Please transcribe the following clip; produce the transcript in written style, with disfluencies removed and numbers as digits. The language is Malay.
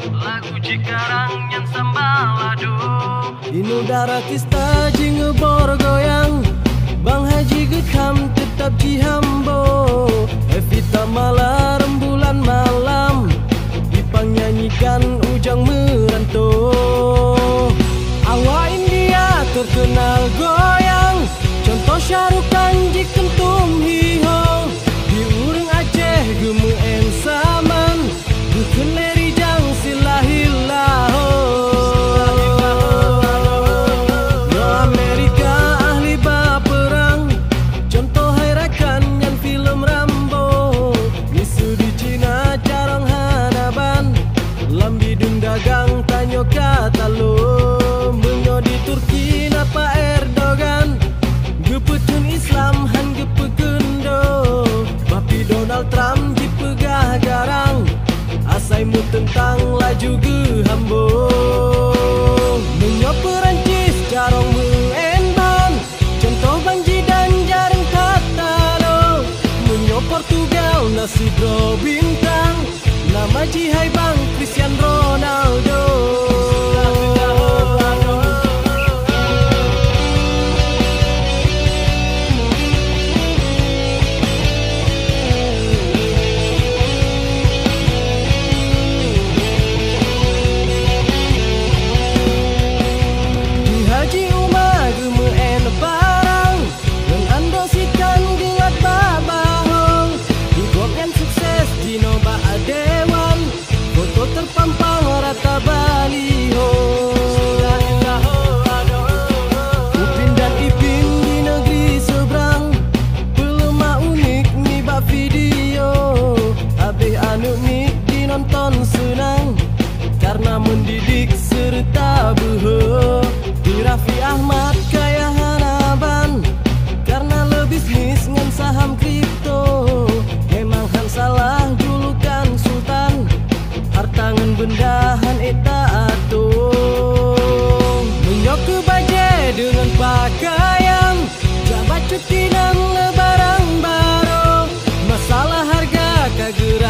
Lagu Cikarang yang sambalado Dino darah kista jingebor goyang Bang Haji Gekam tetap jihambo Evita malah rembulan malam Ipang nyanyikan ujang merantau Awak India terkenal goyang Contoh Syarukan jikentum hiho Di urang Aceh gemu ensaman Bukan leri jang silahillaho No Amerika ahli baperang Contoh hairakan yang film Rambo Misu di Cina carong hadaban Lambidung dagang tanyo katalo Menyo di Turki napa Erdogan Gepetun Islam han gepegendo Bapi Donald Trump dipegah garang Asaimu tentang laju gehambo Menyo Perancis carong menenban Contoh Banji dan jarang katalo Menyo Portugal nasi bro bintang Nama Jihai Bang Cristiano Ronaldo terpampang rata baliho Upin dan Ipin di negeri seberang Pelemah unik ni bak video Habis anu nik dinonton senang Karena mendidik serta behe Di Raffi Ahmad kaya hanaban Karena lebih bisnis ngan saham kripto Memang han salah julukan sultan Hartangan bendahan eta atung Menyok ke baje dengan pakaian Jabat cuti dan lebaran baru Masalah harga kagera